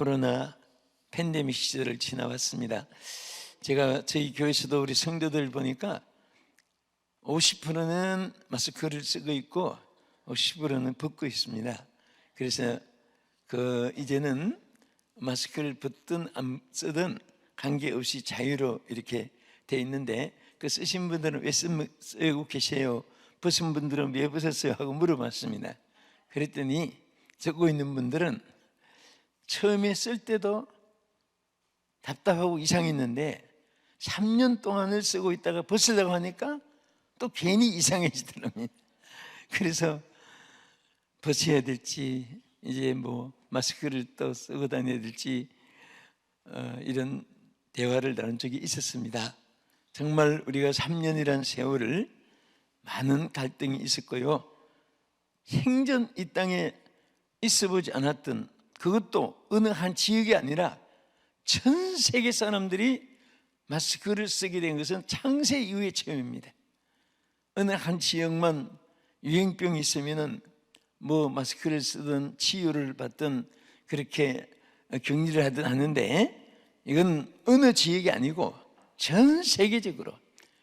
코로나 팬데믹 시절을 지나왔습니다. 제가 저희 교회에서도 우리 성도들 보니까 50%는 마스크를 쓰고 있고 50%는 벗고 있습니다. 그래서 이제는 마스크를 벗든 안 쓰든 관계없이 자유로 이렇게 돼 있는데, 그 쓰신 분들은 왜 쓰고 계세요? 벗은 분들은 왜 벗었어요? 하고 물어봤습니다. 그랬더니 적고 있는 분들은 처음에 쓸 때도 답답하고 이상했는데 3년 동안을 쓰고 있다가 벗으려고 하니까 또 괜히 이상해지더랍니다. 그래서 벗어야 될지, 이제 뭐 마스크를 또 쓰고 다녀야 될지 이런 대화를 나눈 적이 있었습니다. 정말 우리가 3년이란 세월을 많은 갈등이 있었고요, 생전 이 땅에 있어보지 않았던, 그것도 어느 한 지역이 아니라 전 세계 사람들이 마스크를 쓰게 된 것은 창세 이후의 처음입니다. 어느 한 지역만 유행병이 있으면은 뭐 마스크를 쓰든 치유를 받든 그렇게 격리를 하든 하는데, 이건 어느 지역이 아니고 전 세계적으로,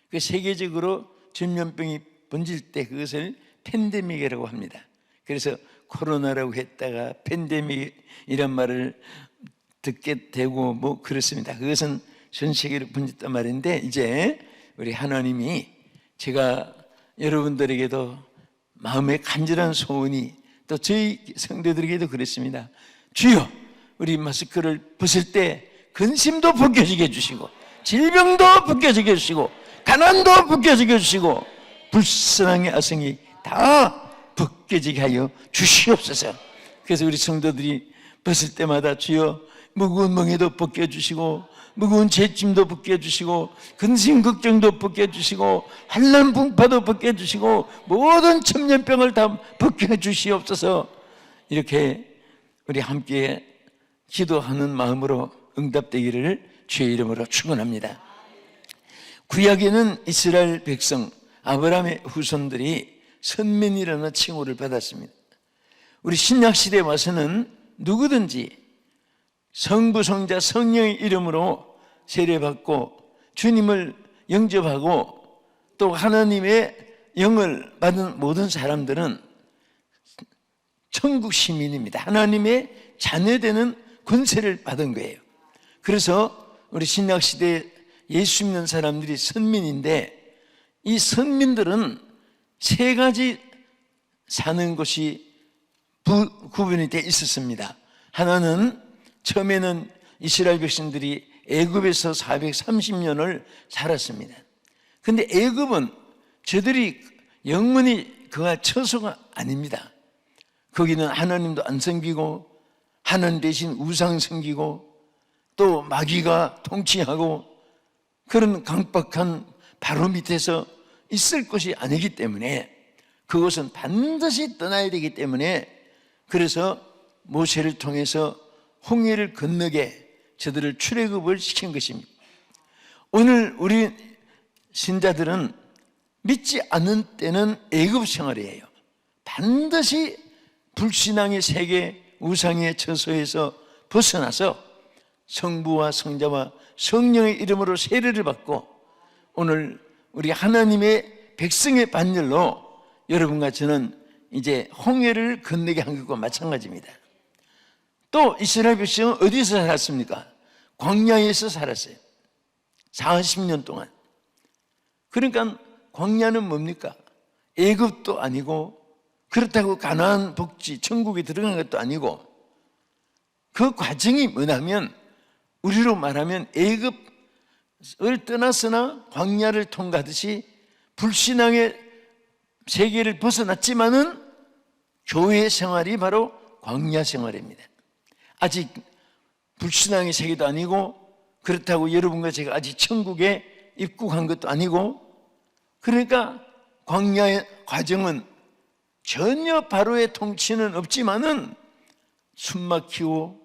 그 세계적으로 전염병이 번질 때 그것을 팬데믹이라고 합니다. 그래서 코로나라고 했다가 팬데믹이란 말을 듣게 되고 뭐 그렇습니다. 그것은 전 세계로 번졌단 말인데, 이제 우리 하나님이, 제가 여러분들에게도 마음에 간절한 소원이, 또 저희 성도들에게도 그랬습니다. 주여, 우리 마스크를 벗을 때 근심도 벗겨지게 해주시고, 질병도 벗겨지게 해주시고, 가난도 벗겨지게 해주시고, 불쌍의 아성이 다 벗겨지게 하여 주시옵소서. 그래서 우리 성도들이 벗을 때마다 주여, 무거운 멍에도 벗겨주시고, 무거운 죄짐도 벗겨주시고, 근심 걱정도 벗겨주시고, 환난 풍파도 벗겨주시고, 모든 천년병을 다 벗겨주시옵소서. 이렇게 우리 함께 기도하는 마음으로 응답되기를 주의 이름으로 축원합니다. 구약에는 이스라엘 백성 아브라함의 후손들이 선민이라는 칭호를 받았습니다. 우리 신약시대에 와서는 누구든지 성부, 성자, 성령의 이름으로 세례받고 주님을 영접하고 또 하나님의 영을 받은 모든 사람들은 천국 시민입니다. 하나님의 자녀되는 권세를 받은 거예요. 그래서 우리 신약시대에 예수 믿는 사람들이 선민인데, 이 선민들은 세 가지 사는 곳이 구분이 되어 있었습니다. 하나는, 처음에는 이스라엘 백성들이 애굽에서 430년을 살았습니다. 근데 애굽은 저들이 영원히 그가 처소가 아닙니다. 거기는 하나님도 안 섬기고, 하나님 대신 우상 섬기고, 또 마귀가 통치하고, 그런 강박한 바로 밑에서 있을 것이 아니기 때문에 그것은 반드시 떠나야 되기 때문에, 그래서 모세를 통해서 홍해를 건너게 저들을 출애굽을 시킨 것입니다. 오늘 우리 신자들은 믿지 않는 때는 애굽 생활이에요. 반드시 불신앙의 세계, 우상의 처소에서 벗어나서 성부와 성자와 성령의 이름으로 세례를 받고, 오늘 우리 하나님의 백성의 반열로 여러분과 저는 이제 홍해를 건너게 한 것과 마찬가지입니다. 또 이스라엘 백성은 어디서 살았습니까? 광야에서 살았어요. 40년 동안. 그러니까 광야는 뭡니까? 애굽도 아니고, 그렇다고 가나안 복지 천국에 들어간 것도 아니고, 그 과정이 뭐냐면, 우리로 말하면 애굽을 떠났으나 광야를 통과하듯이 불신앙의 세계를 벗어났지만은 교회 생활이 바로 광야 생활입니다. 아직 불신앙의 세계도 아니고, 그렇다고 여러분과 제가 아직 천국에 입국한 것도 아니고, 그러니까 광야의 과정은 전혀 바로의 통치는 없지만은 숨 막히고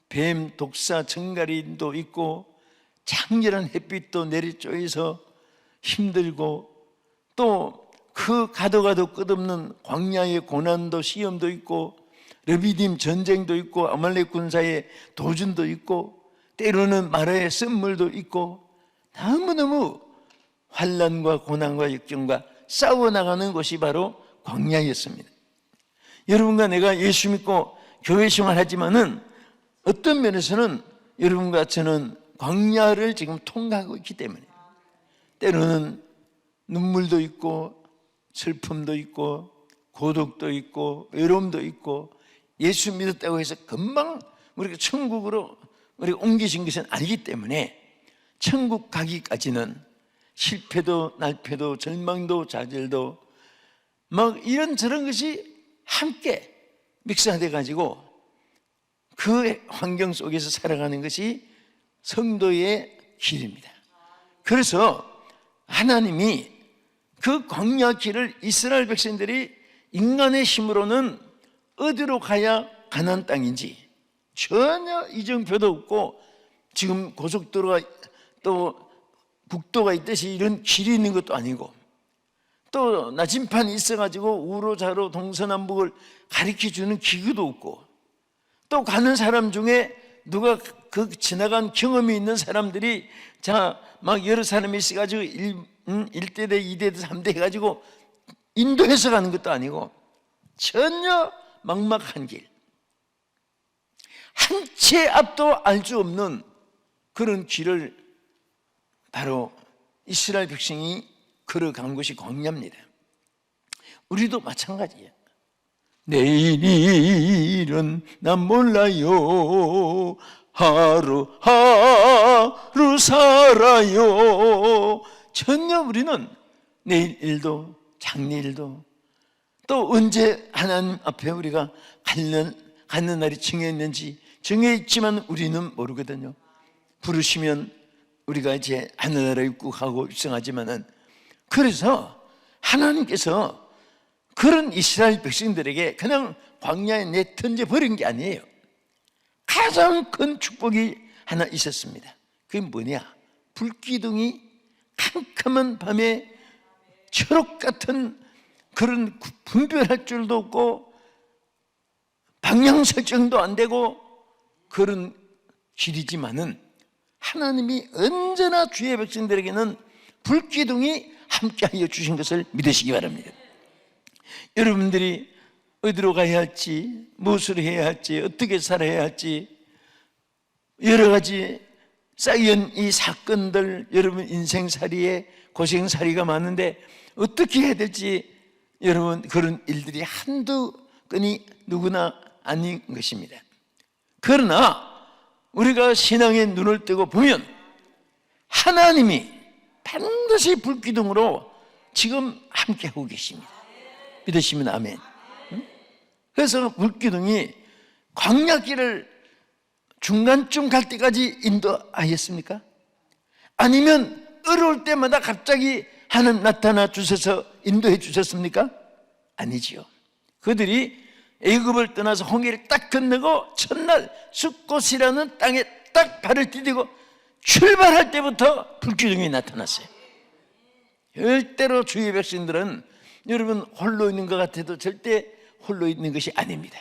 뱀, 독사, 정갈인도 있고 창렬한 햇빛도 내리쬐어서 힘들고, 또 그 가도 끝없는 광야의 고난도 시험도 있고, 르비딤 전쟁도 있고 아말렉 군사의 도전도 있고 때로는 마라의 쓴물도 있고 너무너무 환난과 고난과 역경과 싸워나가는 곳이 바로 광야였습니다. 여러분과 내가 예수 믿고 교회 생활하지만은 어떤 면에서는 여러분과 저는 광야를 지금 통과하고 있기 때문에 때로는 눈물도 있고 슬픔도 있고 고독도 있고 외로움도 있고 예수 믿었다고 해서 금방 우리가 천국으로 우리가 옮기신 것은 아니기 때문에 천국 가기까지는 실패도 날패도 절망도 좌절도 막 이런저런 것이 함께 믹스돼 가지고 그 환경 속에서 살아가는 것이 성도의 길입니다. 그래서 하나님이 그 광야 길을 이스라엘 백성들이 인간의 힘으로는 어디로 가야 가나안 땅인지 전혀 이정표도 없고 지금 고속도로가 또 국도가 있듯이 이런 길이 있는 것도 아니고 또 나침판이 있어가지고 우로좌로 동서남북을 가리켜주는 기구도 없고 또 가는 사람 중에 누가 그 지나간 경험이 있는 사람들이 막 여러 사람이 있어가지고 1대대 2대대 3대 해가지고 인도해서 가는 것도 아니고 전혀 막막한 길, 한 채 앞도 알 수 없는 그런 길을 바로 이스라엘 백성이 걸어간 것이 광야입니다. 우리도 마찬가지예요. 내일 일은 난 몰라요. 하루하루 살아요. 전혀 우리는 내일 일도 장래일도 또 언제 하나님 앞에 우리가 가는 날이 정해있는지 정해있지만 우리는 모르거든요. 부르시면 우리가 이제 하늘나라에 입국하고 입성하지만은 그래서 하나님께서 그런 이스라엘 백성들에게 그냥 광야에 내던져 버린 게 아니에요. 가장 큰 축복이 하나 있었습니다. 그게 뭐냐? 불기둥이 캄캄한 밤에 초록 같은 그런 분별할 줄도 없고 방향 설정도 안 되고 그런 길이지만은 하나님이 언제나 주의 백성들에게는 불기둥이 함께하여 주신 것을 믿으시기 바랍니다. 여러분들이 어디로 가야 할지, 무엇을 해야 할지, 어떻게 살아야 할지 여러 가지 쌓인 이 사건들, 여러분 인생살이에 고생살이가 많은데 어떻게 해야 될지 여러분 그런 일들이 한두 건이 누구나 아닌 것입니다. 그러나 우리가 신앙의 눈을 뜨고 보면 하나님이 반드시 불기둥으로 지금 함께하고 계십니다. 믿으시면 아멘. 그래서 불기둥이 광야길을 중간쯤 갈 때까지 인도하였습니까? 아니면 어려울 때마다 갑자기 하나님 나타나 주셔서 인도해 주셨습니까? 아니지요. 그들이 애굽을 떠나서 홍해를 딱 건너고 첫날 숫곳이라는 땅에 딱 발을 디디고 출발할 때부터 불기둥이 나타났어요. 절대로 주의 백성들은 여러분 홀로 있는 것 같아도 절대 홀로 있는 것이 아닙니다.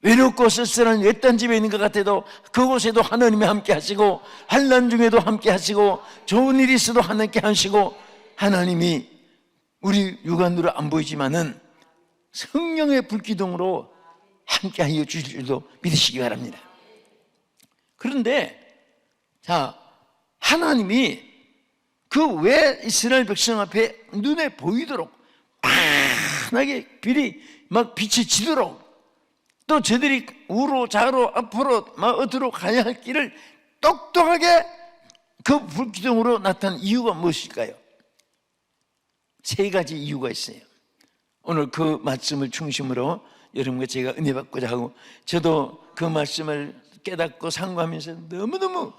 외롭고 쓸쓸한 외딴 집에 있는 것 같아도 그곳에도 하나님이 함께 하시고 환난 중에도 함께 하시고 좋은 일이 있어도 하나님께 하시고 하나님이 우리 육안으로 안 보이지만은 성령의 불기둥으로 함께 하여 주실 줄도 믿으시기 바랍니다. 그런데 하나님이 그 왜 이스라엘 백성 앞에 눈에 보이도록 환하게 빛이 막 빛이 지도록 또 저들이 우로 좌로 앞으로 막 어디로 가야 할 길을 똑똑하게 그 불기둥으로 나타난 이유가 무엇일까요? 세 가지 이유가 있어요. 오늘 그 말씀을 중심으로 여러분과 제가 은혜 받고자 하고 저도 그 말씀을 깨닫고 상고하면서 너무너무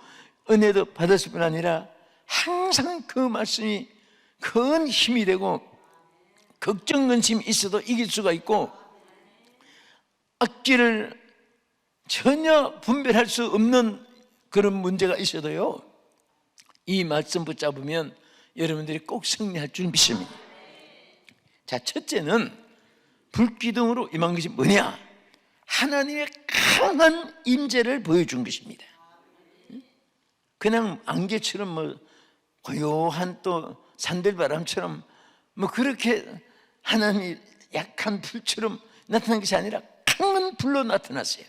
은혜도 받았을 뿐 아니라 항상 그 말씀이 큰 힘이 되고 걱정 근심이 있어도 이길 수가 있고 앞길을 전혀 분별할 수 없는 그런 문제가 있어도요 이 말씀 붙잡으면 여러분들이 꼭 승리할 줄 믿습니다. 첫째는 불기둥으로 임한 것이 뭐냐? 하나님의 강한 임재를 보여준 것입니다. 그냥 안개처럼 뭐 고요한 또 산들바람처럼 뭐 그렇게 하나님이 약한 불처럼 나타난 것이 아니라 강한 불로 나타났어요.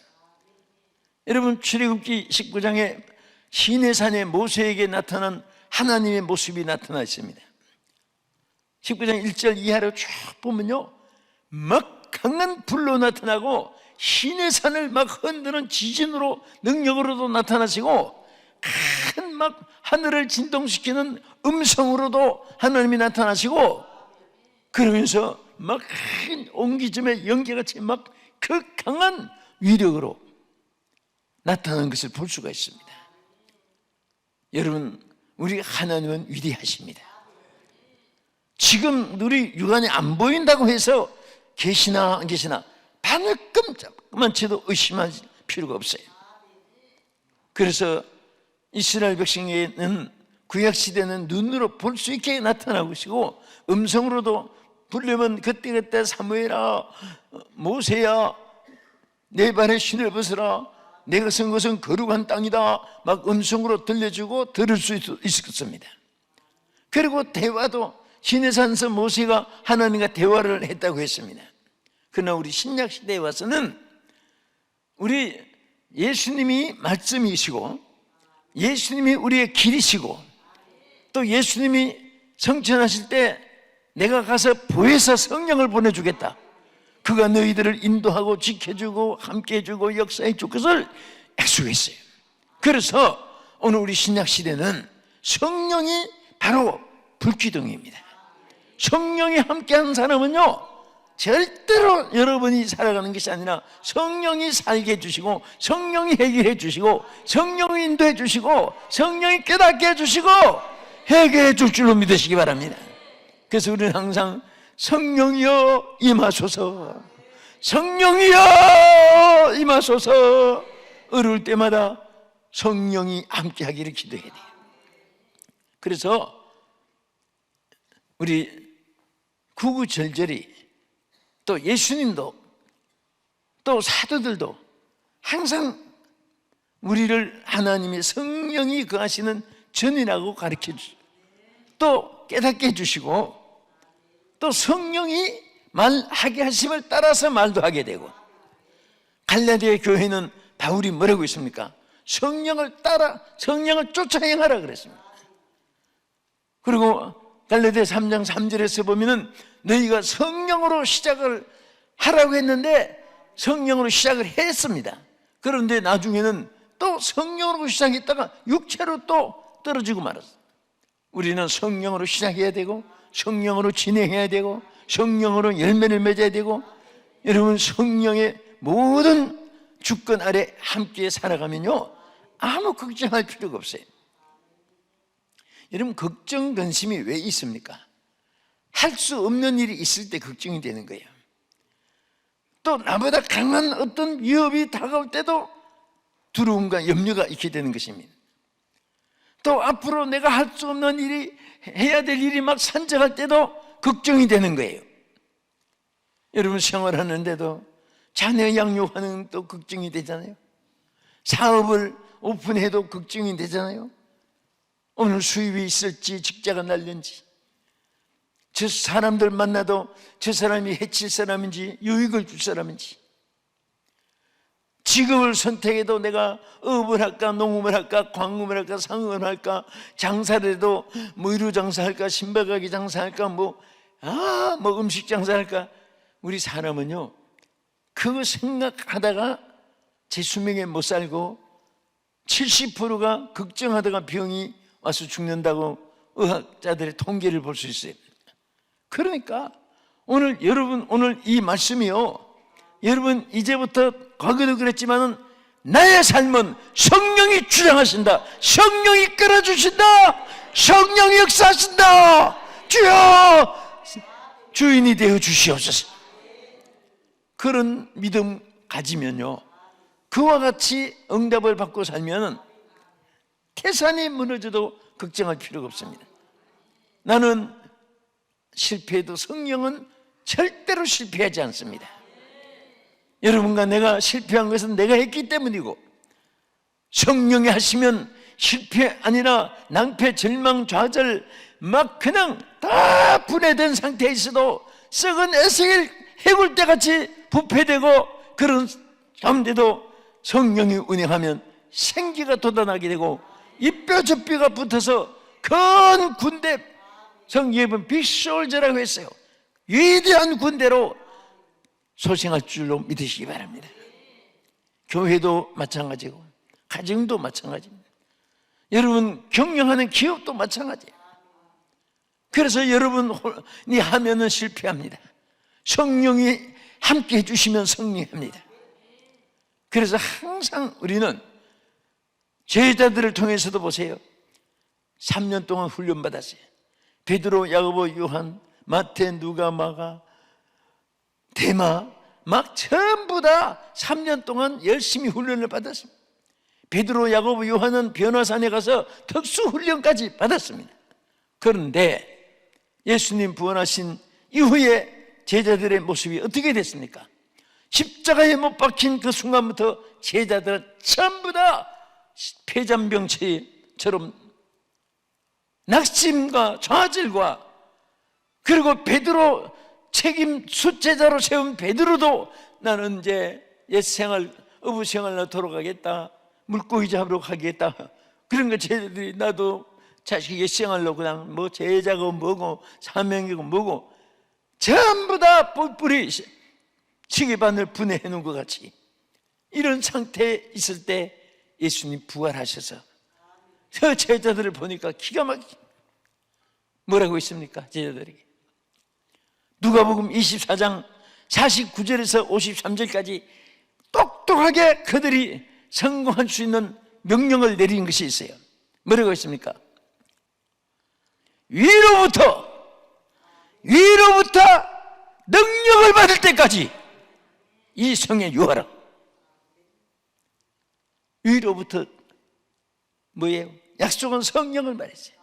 여러분, 출애굽기 19장에 시내산에 모세에게 나타난 하나님의 모습이 나타나 있습니다. 19장 1절 이하로 쭉 보면요, 막 강한 불로 나타나고 시내산을 막 흔드는 지진으로 능력으로도 나타나시고 큰 막 하늘을 진동시키는 음성으로도 하나님이 나타나시고, 그러면서 막 큰 옹기점의 연기같이 막 그 강한 위력으로 나타나는 것을 볼 수가 있습니다. 여러분, 우리 하나님은 위대하십니다. 지금 우리 육안이 안 보인다고 해서 계시나 안 계시나 바늘 끔짝만치도 의심할 필요가 없어요. 그래서 이스라엘 백성에게는 구약시대는 눈으로 볼 수 있게 나타나고 계시고, 음성으로도 부르면 그때그때 사무엘아, 모세야, 내 발에 신을 벗으라, 내가 쓴 것은 거룩한 땅이다, 막 음성으로 들려주고 들을 수 있었습니다. 그리고 대화도 시내산에서 모세가 하나님과 대화를 했다고 했습니다. 그러나 우리 신약시대에 와서는 우리 예수님이 말씀이시고 예수님이 우리의 길이시고, 또 예수님이 성천하실 때 내가 가서 보혜사 성령을 보내주겠다, 그가 너희들을 인도하고 지켜주고 함께 해주고 역사해 줄 것을 약속했어요. 그래서 오늘 우리 신약시대는 성령이 바로 불기둥입니다. 성령이 함께하는 사람은요, 절대로 여러분이 살아가는 것이 아니라 성령이 살게 해주시고, 성령이 해결해 주시고, 성령이 인도해 주시고, 성령이 깨닫게 해주시고 해결해 줄 줄로 믿으시기 바랍니다. 그래서 우리는 항상 성령이여 임하소서, 성령이여 임하소서, 어려울 때마다 성령이 함께하기를 기도해야 돼요. 그래서 우리 구구절절히 또 예수님도 또 사도들도 항상 우리를 하나님의 성령이 거하시는 전이라고 가르쳐 주시고, 또 깨닫게 해주시고, 또 성령이 말하게 하심을 따라서 말도 하게 되고, 갈라디아 교회는 바울이 뭐라고 했습니까? 성령을 따라, 성령을 쫓아 행하라 그랬습니다. 그리고 갈라디아 3장 3절에서 보면은 너희가 성령으로 시작을 하라고 했는데 성령으로 시작을 했습니다. 그런데 나중에는 또 성령으로 시작했다가 육체로 또 떨어지고 말았어요. 우리는 성령으로 시작해야 되고, 성령으로 진행해야 되고, 성령으로 열매를 맺어야 되고, 여러분, 성령의 모든 주권 아래 함께 살아가면요, 아무 걱정할 필요가 없어요. 여러분, 걱정, 근심이 왜 있습니까? 할 수 없는 일이 있을 때 걱정이 되는 거예요. 또 나보다 강한 어떤 위협이 다가올 때도 두려움과 염려가 있게 되는 것입니다. 또 앞으로 내가 할 수 없는 일이, 해야 될 일이 막 산적할 때도 걱정이 되는 거예요. 여러분, 생활하는데도 자녀 양육하는 또 걱정이 되잖아요. 사업을 오픈해도 걱정이 되잖아요. 오늘 수입이 있을지, 직자가 날는지, 저 사람들 만나도 저 사람이 해칠 사람인지 유익을 줄 사람인지, 직업을 선택해도 내가 업을 할까, 농업을 할까, 광업을 할까, 상업을 할까, 장사를 해도 뭐 의류 장사할까, 신발가게 장사할까, 뭐 음식 장사할까. 우리 사람은요, 그거 생각하다가 제 수명에 못 살고 70%가 걱정하다가 병이 와서 죽는다고 의학자들의 통계를 볼 수 있어요. 그러니까 여러분, 오늘 이 말씀이요, 여러분, 이제부터 과거도 그랬지만은 나의 삶은 성령이 주장하신다, 성령이 끌어주신다, 성령이 역사하신다, 주여 주인이 되어 주시옵소서. 그런 믿음 가지면요, 그와 같이 응답을 받고 살면 태산이 무너져도 걱정할 필요가 없습니다. 나는 실패해도 성령은 절대로 실패하지 않습니다. 여러분과 내가 실패한 것은 내가 했기 때문이고, 성령이 하시면 실패 아니라 낭패, 절망, 좌절 막 그냥 다 분해된 상태에 있어도 썩은 에스겔 해골대 같이 부패되고 그런 가운데도 성령이 운행하면 생기가 돋아나게 되고 이 뼈 저 뼈가 붙어서 큰 군대, 성경에 보면 빅솔저라고 했어요. 위대한 군대로 소생할 줄로 믿으시기 바랍니다. 교회도 마찬가지고 가정도 마찬가지입니다. 여러분 경영하는 기업도 마찬가지예요. 그래서 여러분이 하면은 실패합니다. 성령이 함께 해주시면 승리합니다. 그래서 항상 우리는 제자들을 통해서도 보세요. 3년 동안 훈련받았어요. 베드로, 야고보, 요한, 마태, 누가, 마가, 데마 막 전부 다 3년 동안 열심히 훈련을 받았습니다. 베드로, 야고보, 요한은 변화산에 가서 특수훈련까지 받았습니다. 그런데 예수님 부활하신 이후에 제자들의 모습이 어떻게 됐습니까? 십자가에 못 박힌 그 순간부터 제자들은 전부 다 폐잔병처럼 낙심과 좌절과, 그리고 베드로 책임 수제자로 세운 베드로도 나는 이제 옛생활 어부생활로 돌아가겠다, 물고기 잡으러 가겠다, 그런 거 제자들이 나도 자식 옛생활로 그냥 뭐 제자고 뭐고 사명이고 뭐고 전부 다 뿔뿔이 시계바늘 분해해 놓은 것 같이 이런 상태에 있을 때 예수님 부활하셔서 저 제자들을 보니까 기가 막히죠. 뭐라고 있습니까? 제자들에게 누가복음 24장 49절에서 53절까지 똑똑하게 그들이 성공할 수 있는 명령을 내린 것이 있어요. 뭐라고 했습니까? 위로부터 능력을 받을 때까지 이 성에 유하라. 위로부터 뭐예요? 약속은 성령을 말했어요.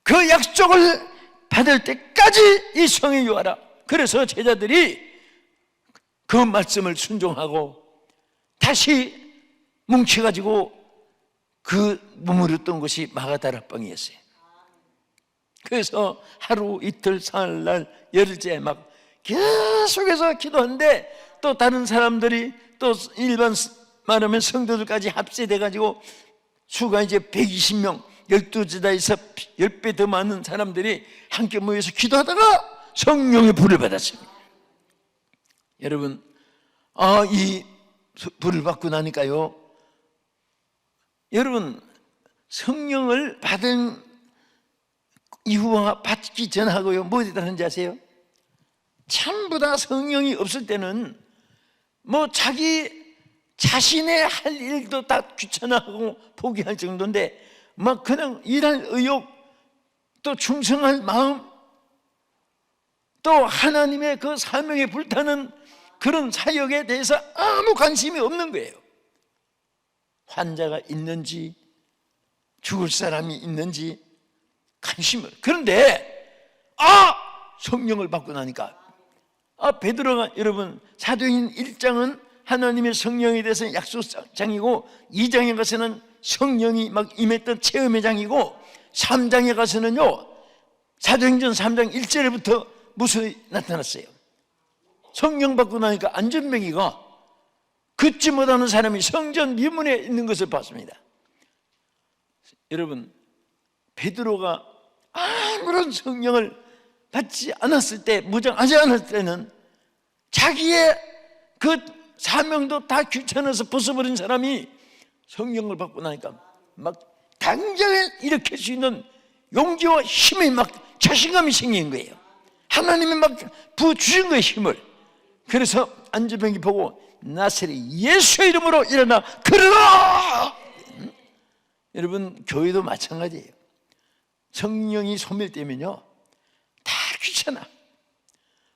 그 약속을 받을 때까지 이 성에 유하라. 그래서 제자들이 그 말씀을 순종하고 다시 뭉쳐가지고 그 머무르던 곳이 마가다락방이었어요. 그래서 하루 이틀 사흘날 열흘째 막 계속해서 기도하는데 또 다른 사람들이 또 일반 말하면 성도들까지 합세돼가지고 수가 이제 120명 12제자에서 10배 더 많은 사람들이 함께 모여서 기도하다가 성령의 불을 받았습니다. 여러분, 이 불을 받고 나니까요, 여러분 성령을 받은 이후와 받기 전하고요 뭐가 다른지 아세요? 전부 다 성령이 없을 때는 뭐 자신의 할 일도 다 귀찮아하고 포기할 정도인데 막 그냥 일할 의욕, 또 충성할 마음, 또 하나님의 그 사명에 불타는 그런 사역에 대해서 아무 관심이 없는 거예요. 환자가 있는지 죽을 사람이 있는지 관심을. 그런데 성령을 받고 나니까 베드로가, 여러분 사도행 1장은 하나님의 성령에 대해서 약속장이고 2장에 가서는 성령이 막 임했던 체험의 장이고 3장에 가서는요 사도행전 3장 1절부터 무엇이 나타났어요? 성령 받고 나니까 안전병이가 걷지 못하는 사람이 성전 미문에 있는 것을 봤습니다. 여러분, 베드로가 아무런 성령을 받지 않았을 때, 무장하지 않았을 때는 자기의 그 사명도 다 귀찮아서 벗어버린 사람이 성령을 받고 나니까 막 당장에 일으킬 수 있는 용기와 힘이 막 자신감이 생긴 거예요. 하나님이 막 부어주신 거예요, 힘을. 그래서 안전병이 보고 나사렛 예수의 이름으로 일어나 걸어라! 여러분, 교회도 마찬가지예요. 성령이 소멸되면요 다 귀찮아.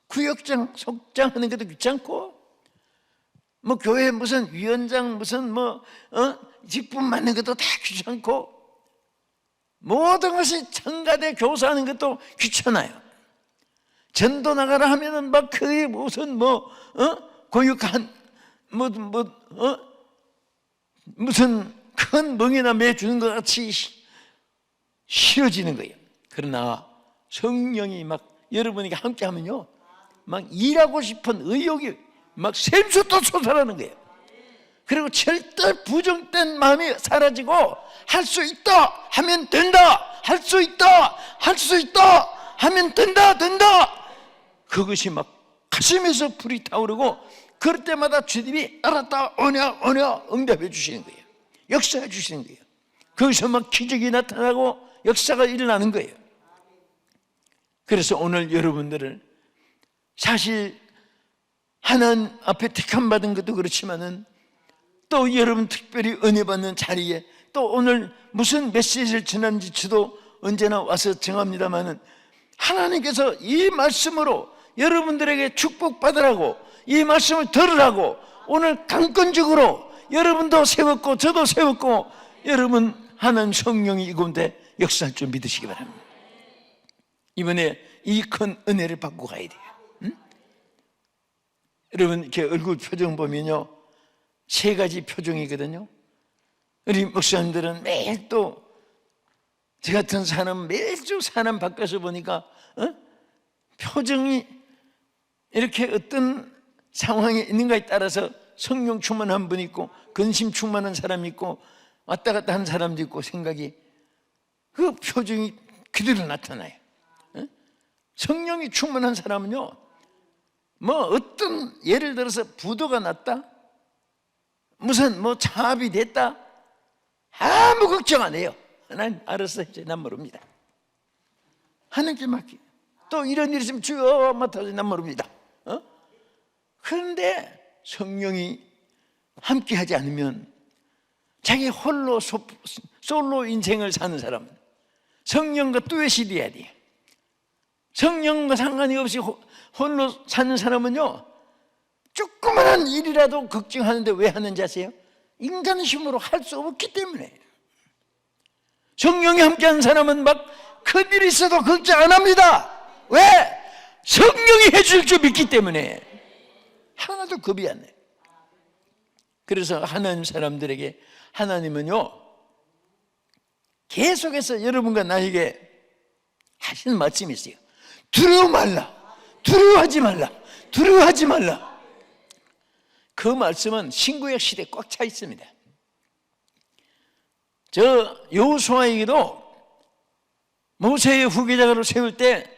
구역장, 속장 하는 것도 귀찮고, 뭐 교회 무슨 위원장 무슨 직분 맡는 것도 다 귀찮고, 모든 것이 청가대 교사하는 것도 귀찮아요. 전도 나가라 하면은 막 그게 무슨 고육한 무슨 큰 멍에나 매주는 것 같이 싫어지는 거예요. 그러나 성령이 막 여러분에게 함께 하면요, 막 일하고 싶은 의욕이 막 샘솟도 솟아나는 거예요. 그리고 절대 부정된 마음이 사라지고, 할 수 있다 하면 된다, 할 수 있다, 할 수 있다 하면 된다, 그것이 막 가슴에서 불이 타오르고, 그럴 때마다 주님이 알았다, 오냐 응답해 주시는 거예요. 역사해 주시는 거예요. 거기서 막 기적이 나타나고 역사가 일어나는 거예요. 그래서 오늘 여러분들을, 사실 하나님 앞에 택함 받은 것도 그렇지만은, 또 여러분 특별히 은혜 받는 자리에 또 오늘 무슨 메시지를 전하는지 저도 언제나 와서 정합니다만은, 하나님께서 이 말씀으로 여러분들에게 축복받으라고, 이 말씀을 들으라고 오늘 강권적으로 여러분도 세웠고 저도 세웠고, 여러분 하나님 성령이 이 가운데 역사할 줄 믿으시기 바랍니다. 이번에 이 큰 은혜를 받고 가야 돼요. 응? 여러분 이렇게 얼굴 표정 보면요, 세 가지 표정이거든요. 우리 목사님들은 매일, 또 저 같은 사람 매주 사람 바꿔서 보니까 표정이 이렇게 어떤 상황에 있는가에 따라서 성령 충만한 분 있고, 근심 충만한 사람이 있고, 왔다 갔다 하는 사람도 있고, 생각이, 그 표정이 그대로 나타나요. 성령이 충만한 사람은요, 어떤, 예를 들어서 부도가 났다, 무슨 차압이 됐다, 아무 걱정 안 해요. 난 알았어, 이제 난 모릅니다. 하나님께 맡기. 또 이런 일이 있으면 주여 맡아서 난 모릅니다. 그런데 성령이 함께하지 않으면, 자기 홀로 솔로 인생을 사는 사람은 성령과 듀엣이 돼야 돼요. 성령과 상관이 없이 홀로 사는 사람은요, 조그마한 일이라도 걱정하는데 왜 하는지 아세요? 인간의 힘으로 할 수 없기 때문에. 성령이 함께하는 사람은 막 큰일이 있어도 걱정 안 합니다. 왜? 성령이 해줄 줄 믿기 때문에 하나도 겁이 안 나요. 그래서 하나님 사람들에게 하나님은요, 계속해서 여러분과 나에게 하시는 말씀이 있어요. 두려워 말라, 두려워하지 말라, 두려워하지 말라. 그 말씀은 신구약 시대에 꽉 차 있습니다. 저 여호수아에게도 모세의 후계자로 세울 때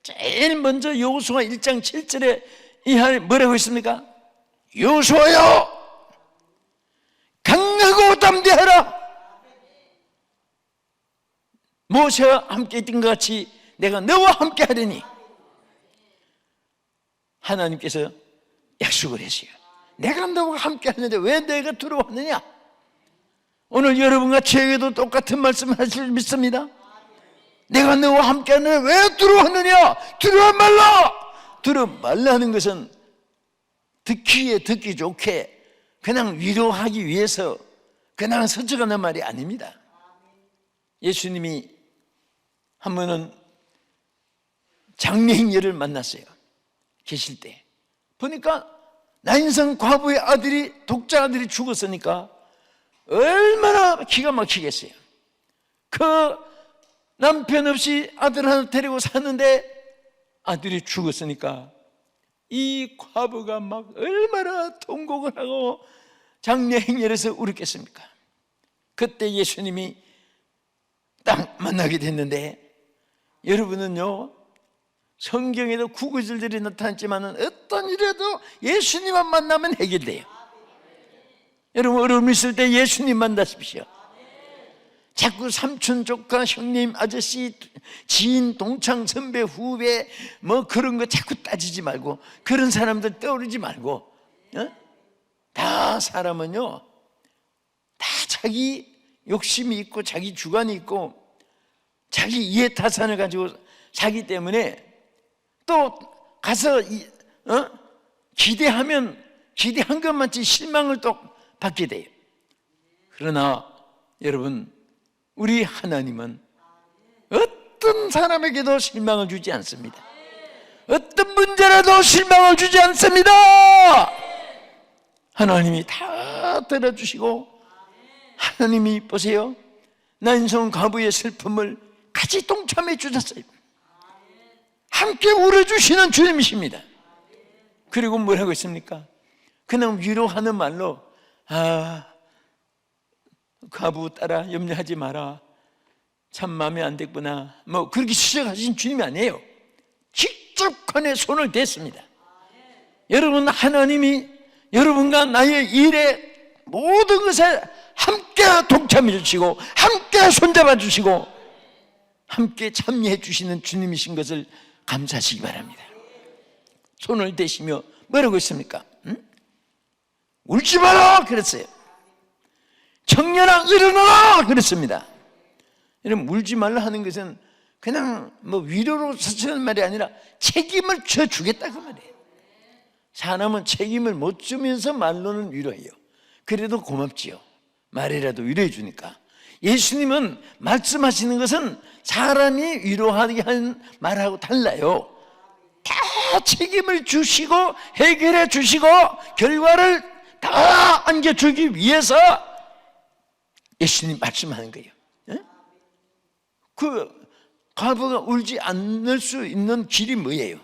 제일 먼저 여호수아 1장 7절에 이하 뭐라고 했습니까? 여호수아여, 강하고 담대하라. 모세와 함께 있던 것 같이 내가 너와 함께 하리니. 하나님께서 약속을 했어요. 내가 너와 함께 하는데 왜 너희가 두려워하느냐? 오늘 여러분과 저에게도 똑같은 말씀을 하실 줄 믿습니다. 내가 너와 함께 하는데 왜 두려워하느냐? 두려워 말라. 두려워 말라는 것은 듣기 좋게 그냥 위로하기 위해서 그냥 서쳐가는 말이 아닙니다. 예수님이 한 번은 장례인녀를 만났어요. 계실 때 보니까 나인성 과부의 아들이, 독자 아들이 죽었으니까 얼마나 기가 막히겠어요. 그 남편 없이 아들 하나 데리고 샀는데 아들이 죽었으니까 이 과부가 막 얼마나 통곡을 하고 장례 행렬에서 울었겠습니까? 그때 예수님이 딱 만나게 됐는데, 여러분은요, 성경에도 구구절절이 나타났지만 어떤 일에도 예수님만 만나면 해결돼요. 여러분 어려움 있을 때 예수님 만나십시오. 자꾸 삼촌, 조카, 형님, 아저씨, 지인, 동창, 선배, 후배 그런 거 자꾸 따지지 말고, 그런 사람들 떠오르지 말고, 다 사람은요, 다 자기 욕심이 있고 자기 주관이 있고 자기 이해타산을 가지고 살기 때문에, 또 가서 기대한 것만치 실망을 또 받게 돼요. 그러나 여러분, 우리 하나님은 어떤 사람에게도 실망을 주지 않습니다. 어떤 문제라도 실망을 주지 않습니다. 하나님이 다 들어주시고, 하나님이 보세요, 난성 과부의 슬픔을 같이 동참해 주셨어요. 함께 울어주시는 주님이십니다. 그리고 뭐라고 했습니까? 그냥 위로하는 말로, 과부 딸아 염려하지 마라, 참 마음에 안 됐구나, 뭐 그렇게 시작하신 주님이 아니에요. 직접 건에 손을 댔습니다. 여러분, 하나님이 여러분과 나의 일에 모든 것에 함께 동참해 주시고, 함께 손잡아 주시고, 함께 참여해 주시는 주님이신 것을 감사하시기 바랍니다. 손을 대시며 뭐라고 했습니까? 울지 마라 그랬어요. 청년아 일어나라 그랬습니다. 여러분, 울지 말라 하는 것은 그냥 뭐 위로로 서치는 말이 아니라 책임을 져주겠다 그 말이에요. 사람은 책임을 못 주면서 말로는 위로해요. 그래도 고맙지요. 말이라도 위로해 주니까. 예수님은 말씀하시는 것은 사람이 위로하게 하는 말하고 달라요. 다 책임을 주시고 해결해 주시고 결과를 다 안겨주기 위해서 예수님 말씀하는 거예요. 그 과부가 울지 않을 수 있는 길이 뭐예요?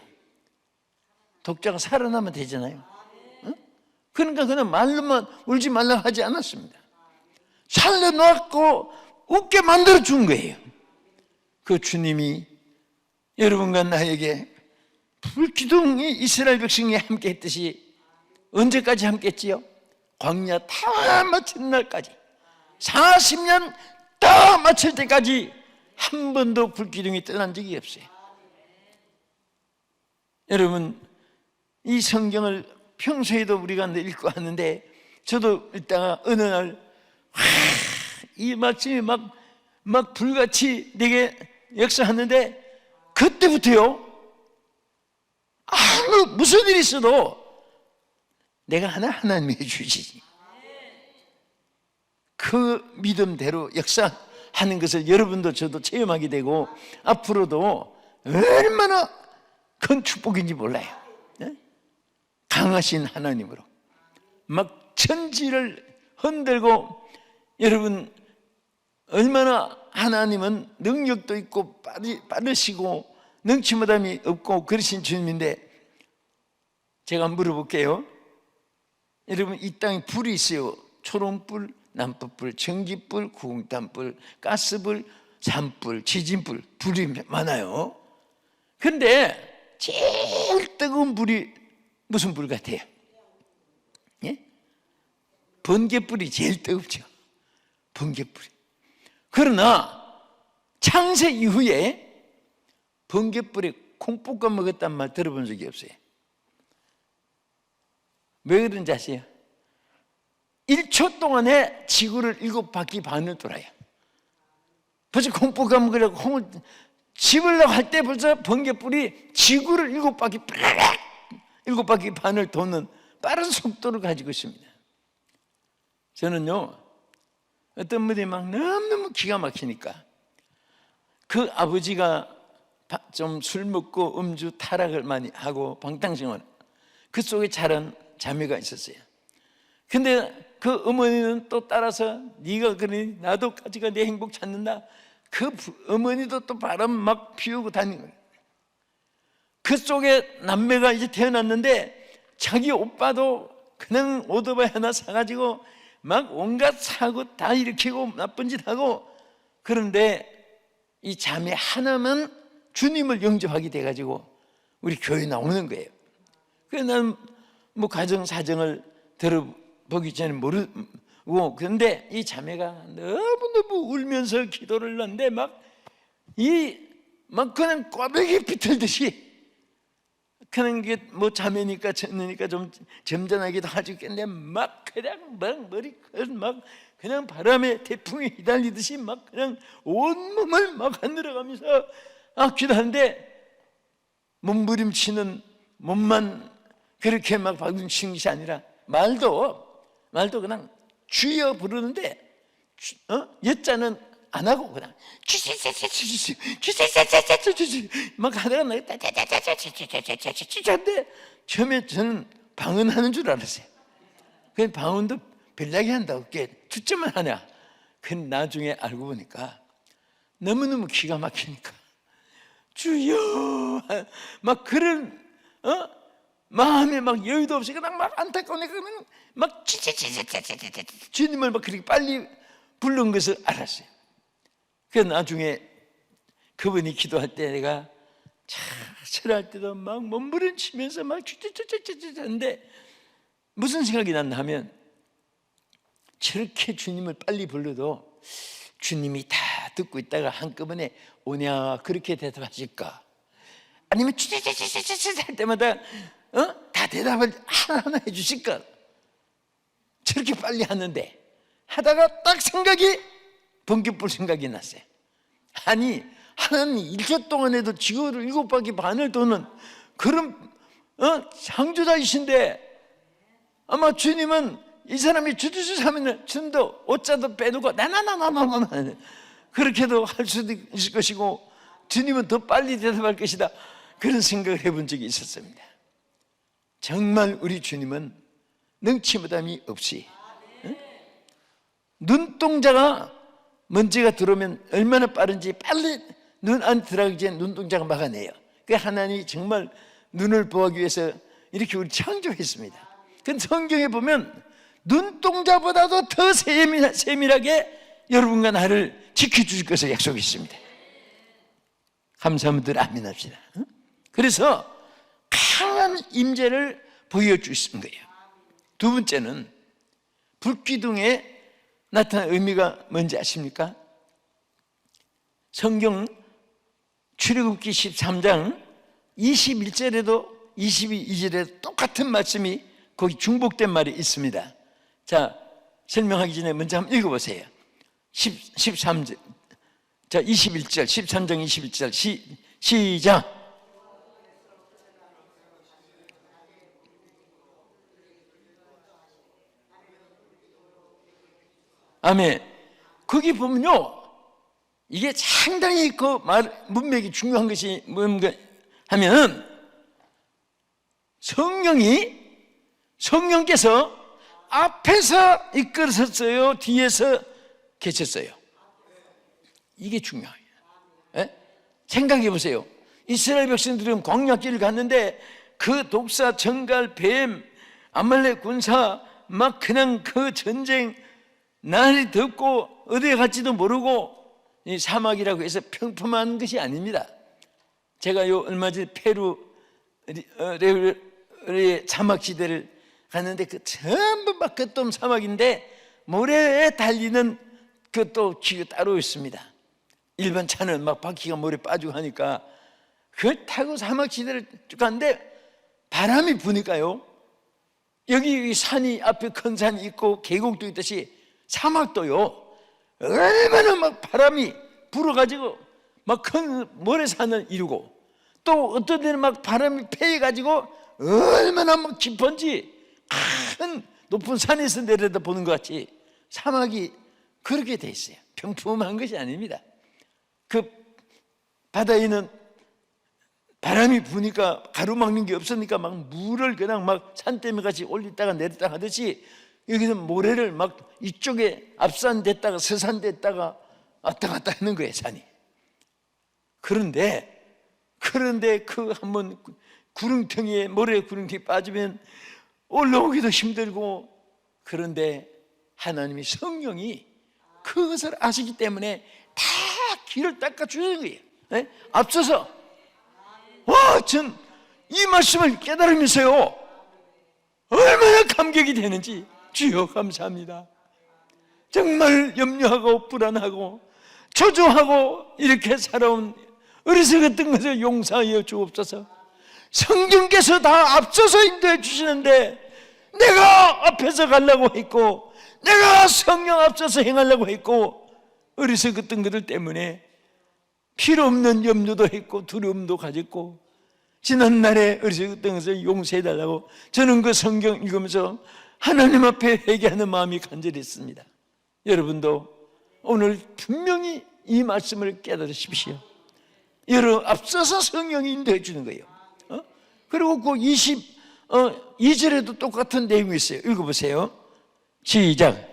독자가 살아나면 되잖아요. 그러니까 그냥 말로만 울지 말라고 하지 않았습니다. 살려놓고 웃게 만들어 준 거예요. 그 주님이 여러분과 나에게 불기둥이 이스라엘 백성이 함께 했듯이 언제까지 함께 했지요? 광야 다 마친 날까지, 40년 다 마칠 때까지 한 번도 불기둥이 떠난 적이 없어요. 여러분, 이 성경을 평소에도 우리가 읽고 하는데, 저도 읽다가 어느 날 이 말씀이 막 불같이 내게 역사하는데, 그때부터요, 무슨 일이 있어도 내가 하나님이 해주시지, 그 믿음대로 역사하는 것을 여러분도 저도 체험하게 되고, 앞으로도 얼마나 큰 축복인지 몰라요. 강하신 하나님으로 막 천지를 흔들고, 여러분 얼마나 하나님은 능력도 있고 빠르시고 능치무담이 없고 그러신 주님인데, 제가 물어볼게요. 여러분, 이 땅에 불이 있어요. 초롱불, 난파불, 전기불, 구공탄불, 가스불, 산불, 지진불, 불이 많아요. 그런데 제일 뜨거운 불이 무슨 불 같아요? 예? 번개불이 제일 뜨겁죠. 번개불이. 그러나 창세 이후에 번개불에 콩 볶아 먹었단 말 들어본 적이 없어요. 왜 그런지 아세요? 1초 동안에 지구를 7바퀴 반을 돌아요. 벌써 콩 볶아 먹으려고 콩을 집으려고 할 때 벌써 번개불이 지구를 7바퀴 반을 도는 빠른 속도를 가지고 있습니다. 저는요, 어떤 분이 막 너무너무 기가 막히니까, 그 아버지가 좀 술 먹고 음주 타락을 많이 하고 방탕생활, 그 속에 자란 자매가 있었어요. 근데 그 어머니는 또 따라서 네가 그러니 나도 까지가 내 행복 찾는다, 그 어머니도 또 바람 막 피우고 다니는 거예요. 그 속에 남매가 이제 태어났는데, 자기 오빠도 그냥 오토바이 하나 사가지고 막 온갖 사고 다 일으키고 나쁜 짓 하고, 그런데 이 자매 하나만 주님을 영접하게 돼가지고 우리 교회 나오는 거예요. 그래서 나는 뭐 가정 사정을 들어보기 전에 모르고, 그런데 이 자매가 너무너무 울면서 기도를 하는데 막 그냥 꽈배기 비틀듯이, 그냥 게 뭐 자매니까 쳤으니까 좀 점잖하기도 하겠는데 막 그냥 막 머리 막 그냥 바람에 태풍에 휘달리듯이 막 그냥 온몸을 막 흔들어가면서 기도하는데, 몸부림치는 몸만 그렇게 막 박음치는 것이 아니라 말도 그냥 주여 부르는데 여자는 안 하고 그냥 막 하다가 한데 처음에 저는 방언하는 줄 알았어요. 그 방언도 별나게 한다고 주점만 하냐. 그 나중에 알고 보니까 너무너무 기가 막히니까 주여 막 그런 마음에 막 여유도 없이 그냥 막 안타까우니까 막 주님을 막 그렇게 빨리 부른 것을 알았어요. 그 나중에 그분이 기도할 때 내가 철할 때도 막 몸부림치면서 막 하는데 무슨 생각이 났나 하면 저렇게 주님을 빨리 불러도 주님이 다 듣고 있다가 한꺼번에 오냐 그렇게 대답하실까? 아니면 할 때마다 다 대답을 하나하나 해주실까? 저렇게 빨리 하는데 하다가 딱 생각이 번개불 생각이 났어요. 아니 하나님 1초 동안에도 지구를 7바퀴 반을 도는 그런 창조자이신데 아마 주님은 이 사람이 주주주 하면 주님도 옷자도 빼두고 나나나나나나 그렇게도 할 수도 있을 것이고 주님은 더 빨리 대답할 것이다 그런 생각을 해본 적이 있었습니다. 정말 우리 주님은 능치무담이 없이 눈동자가 먼지가 들어오면 얼마나 빠른지 빨리 눈 안 들어가기 전에 눈동자가 막아내요. 그 하나님이 정말 눈을 보호하기 위해서 이렇게 우리 창조했습니다. 그 성경에 보면 눈동자보다도 더 세밀하게 여러분과 나를 지켜주실 것을 약속했습니다. 감사합니다. 아멘 합시다. 그래서 강한 임재를 보여주신 거예요. 두 번째는 불기둥에 나타난 의미가 뭔지 아십니까? 성경 출애굽기 13장 21절에도 22절에도 똑같은 말씀이 거기 중복된 말이 있습니다. 자, 설명하기 전에 먼저 한번 읽어보세요. 13절, 자 21절, 13장 21절 시작. 아멘. 거기 보면요, 이게 상당히 그 말 문맥이 중요한 것이 뭔가 하면 성령께서 앞에서 이끌었어요, 뒤에서 계셨어요. 이게 중요해요. 예? 생각해 보세요. 이스라엘 백성들은 광야길을 갔는데 그 독사, 정갈, 뱀, 아말렉 군사 막 그냥 그 전쟁 날이 덥고 어디에 갈지도 모르고 이 사막이라고 해서 평범한 것이 아닙니다. 제가 요 얼마 전에 페루의 사막지대를 갔는데 그 전부 막 끝돔 사막인데 모래에 달리는 그 또 기가 따로 있습니다. 일반 차는 막 바퀴가 모래 빠지고 하니까 그걸 타고 사막지대를 쭉 가는데 바람이 부니까요, 여기 산이 앞에 큰 산이 있고 계곡도 있듯이 사막도요 얼마나 막 바람이 불어가지고 막 큰 모래산을 이루고 또 어떤 데는 막 바람이 패해가지고 얼마나 막 깊은지 큰 높은 산에서 내려다 보는 것 같이 사막이 그렇게 돼 있어요. 평범한 것이 아닙니다. 그 바다에는 바람이 부니까 가로막는 게 없으니까 막 물을 그냥 막 산더미 같이 올리다가 내렸다가 하듯이 여기는 모래를 막 이쪽에 앞산됐다가 서산됐다가 왔다 갔다 하는 거예요, 산이. 그런데 그 한번 구릉텅이에 모래 구릉텅이 빠지면 올라오기도 힘들고, 그런데 하나님이 성령이 그것을 아시기 때문에 다 길을 닦아주는 거예요. 네? 앞서서 전 이 말씀을 깨달으면서요 얼마나 감격이 되는지, 주여 감사합니다. 정말 염려하고 불안하고 초조하고 이렇게 살아온 어리석었던 것을 용서하여 주옵소서. 성령께서 다 앞서서 인도해 주시는데 내가 앞에서 가려고 했고, 내가 성령 앞서서 행하려고 했고, 어리석었던 것들 때문에 필요 없는 염려도 했고 두려움도 가졌고, 지난날에 어리석었던 것을 용서해달라고 저는 그 성경 읽으면서 하나님 앞에 회개하는 마음이 간절했습니다. 여러분도 오늘 분명히 이 말씀을 깨달으십시오. 여러분, 앞서서 성령이 인도해 주는 거예요. 그리고 그 22절에도 똑같은 내용이 있어요. 읽어보세요. 시작.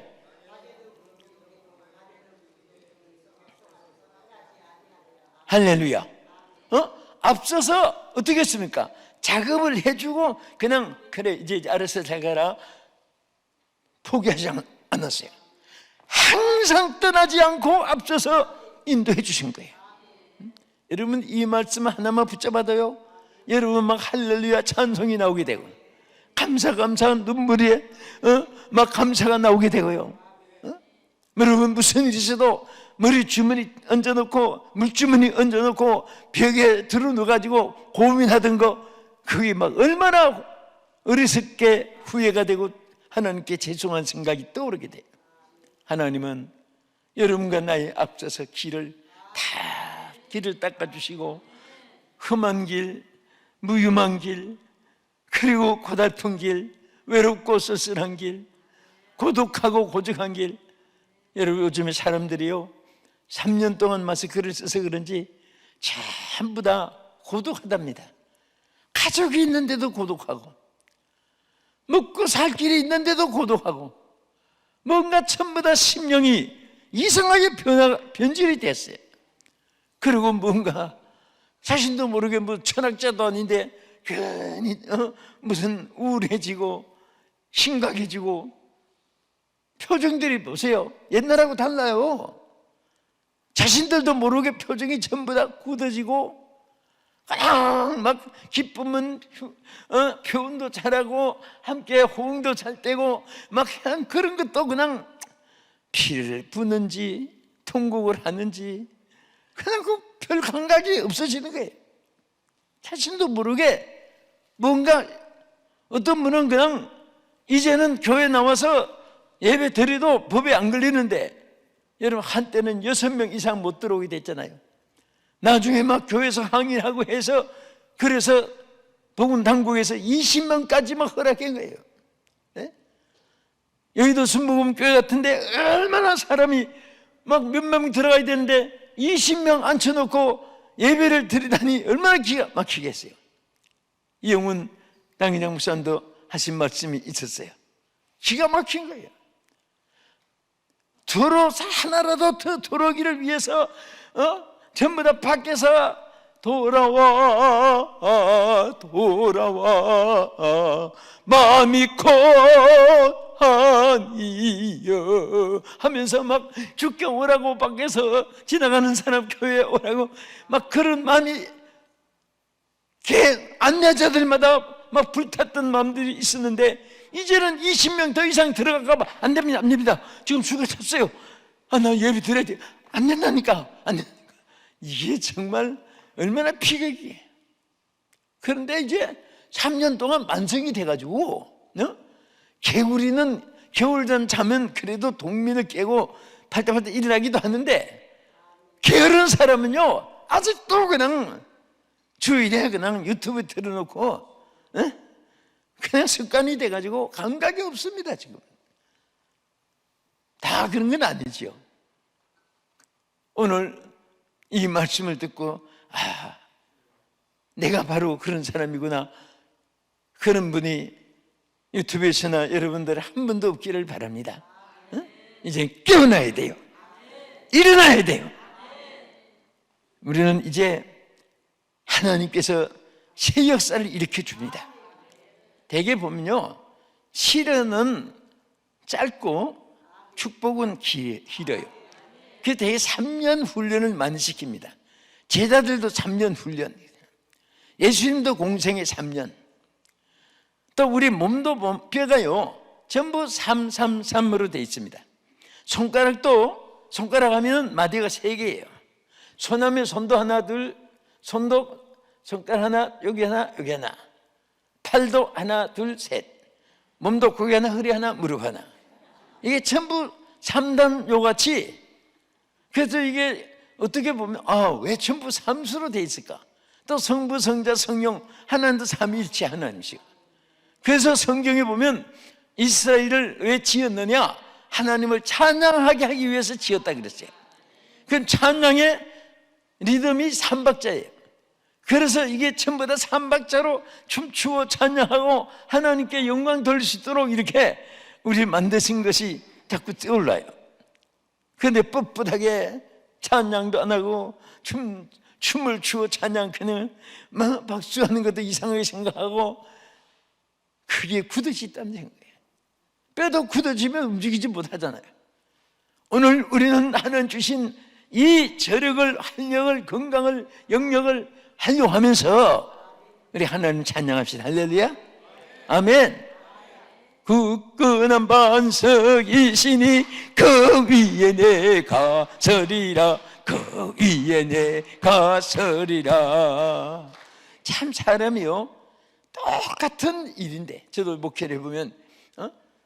할렐루야. 앞서서 어떻게 했습니까? 작업을 해주고 그냥 그래 이제 알아서 잘 가라 포기하지 않았어요. 항상 떠나지 않고 앞서서 인도해 주신 거예요. 여러분, 이 말씀 하나만 붙잡아도요, 여러분 막 할렐루야 찬송이 나오게 되고, 감사 눈물이 막 감사가 나오게 되고요. 여러분, 무슨 일이 있어도 머리 주머니 얹어놓고 물주머니 얹어놓고 벽에 들어누워가지고 고민하던 거, 그게 막 얼마나 어리석게 후회가 되고 하나님께 죄송한 생각이 떠오르게 돼요. 하나님은 여러분과 나의 앞서서 길을 닦아주시고, 험한 길, 무유한 길, 그리고 고달픈 길, 외롭고 쓸쓸한 길, 고독하고 고적한 길. 여러분, 요즘에 사람들이요 3년 동안 마스크를 써서 그런지 전부 다 고독하답니다. 가족이 있는데도 고독하고, 먹고 살 길이 있는데도 고독하고, 뭔가 전부 다 심령이 이상하게 변질이 됐어요. 그리고 뭔가 자신도 모르게 뭐 철학자도 아닌데 괜히 무슨 우울해지고 심각해지고, 표정들이 보세요, 옛날하고 달라요. 자신들도 모르게 표정이 전부 다 굳어지고, 그냥 막 기쁨은 표현도 잘하고 함께 호응도 잘 되고, 막 그냥 그런 것도 그냥 피를 부는지 통곡을 하는지 그냥 그 별 감각이 없어지는 거예요. 자신도 모르게 뭔가, 어떤 분은 그냥 이제는 교회 나와서 예배 드려도 법에 안 걸리는데, 여러분 한때는 6명 이상 못 들어오게 됐잖아요. 나중에 막 교회에서 항의하고 해서, 그래서 복음 당국에서 20명까지 막 허락한 거예요. 네? 여의도 순복음 교회 같은데 얼마나 사람이 막 몇 명 들어가야 되는데 20명 앉혀놓고 예배를 드리다니 얼마나 기가 막히겠어요. 이영훈 당회장 목사님도 하신 말씀이 있었어요. 기가 막힌 거예요. 하나라도 더 들어오기를 위해서 전부 다 밖에서 돌아와 마음이 고하니여 하면서 막 주께 오라고, 밖에서 지나가는 사람 교회에 오라고 막 그런 마음이, 안내자들마다 막 불탔던 마음들이 있었는데, 이제는 20명 더 이상 들어갈까 봐 안 됩니다. 지금 수가 찼어요. 나 예배 드려야 돼. 안 된다니까. 이게 정말 얼마나 피격이에요. 그런데 이제 3년 동안 만성이 돼가지고, 개구리는 겨울 전 자면 그래도 동민을 깨고 팔딱팔딱 일어나기도 하는데, 게으른 사람은요 아직도 그냥 주일에 그냥 유튜브 틀어놓고 그냥 습관이 돼가지고 감각이 없습니다. 지금 다 그런 건 아니죠. 오늘 이 말씀을 듣고, 내가 바로 그런 사람이구나, 그런 분이 유튜브에서나 여러분들 한 분도 없기를 바랍니다. 이제 깨어나야 돼요. 일어나야 돼요. 우리는 이제 하나님께서 새 역사를 일으켜 줍니다. 대개 보면요, 시련은 짧고 축복은 길어요. 그래서 대개 3년 훈련을 많이 시킵니다. 제자들도 3년 훈련, 예수님도 공생애 3년, 또 우리 몸도 뼈가요 전부 333으로 되어 있습니다. 손가락도, 손가락 하면 마디가 3개예요. 손하면 손도 하나 둘, 손도 손가락 하나, 여기 하나, 여기 하나. 팔도 하나 둘 셋, 몸도 고개 하나, 허리 하나, 무릎 하나. 이게 전부 3단 요같이. 그래서 이게 어떻게 보면 왜 전부 삼수로 되어 있을까? 또 성부, 성자, 성령 하나님도 삼위일체 하나님이시고. 그래서 성경에 보면 이스라엘을 왜 지었느냐? 하나님을 찬양하게 하기 위해서 지었다 그랬어요. 그 찬양의 리듬이 삼박자예요. 그래서 이게 전부 다 삼박자로 춤추어 찬양하고 하나님께 영광 돌릴 수 있도록 이렇게 우리 만드신 것이 자꾸 떠올라요. 그런데 뻣뻣하게 찬양도 안 하고 춤을 추어 찬양 그냥 막 박수하는 것도 이상하게 생각하고, 그게 굳어지 있다는 생각이에요. 뼈도 굳어지면 움직이지 못하잖아요. 오늘 우리는 하나님 주신 이 저력을, 활력을, 건강을, 영역을 활용하면서 우리 하나님 찬양합시다. 할렐루야. 아멘. 굳건한 반석이시니 그 위에 내가 서리라, 그 위에 내가 서리라. 참 사람이요, 똑같은 일인데, 저도 목회를 해보면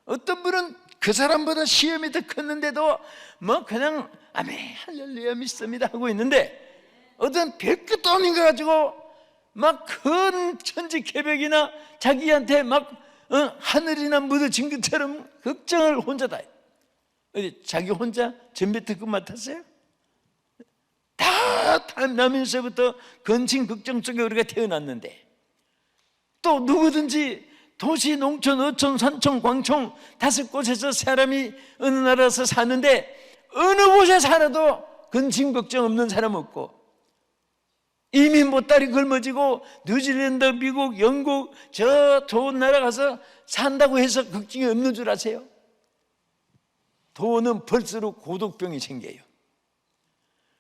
어떤 분은 그 사람보다 시험이 더 컸는데도 뭐 그냥 아멘 할렐루야 믿습니다 하고 있는데, 어떤 별것도 아닌 거 가지고 막 큰 천지개벽이나 자기한테 막 하늘이나 무너진 것처럼 걱정을 혼자 다 해요. 어디 자기 혼자 전배특급 맡았어요? 다 나면서부터 건진 걱정 속에 우리가 태어났는데, 또 누구든지 도시, 농촌, 어촌, 산촌, 광촌 5곳에서 사람이 어느 나라에서 사는데 어느 곳에 살아도 근심 걱정 없는 사람 없고, 이미 보따리 걸머지고 뉴질랜드, 미국, 영국 저 좋은 나라 가서 산다고 해서 걱정이 없는 줄 아세요? 돈은 벌수록 고독병이 생겨요.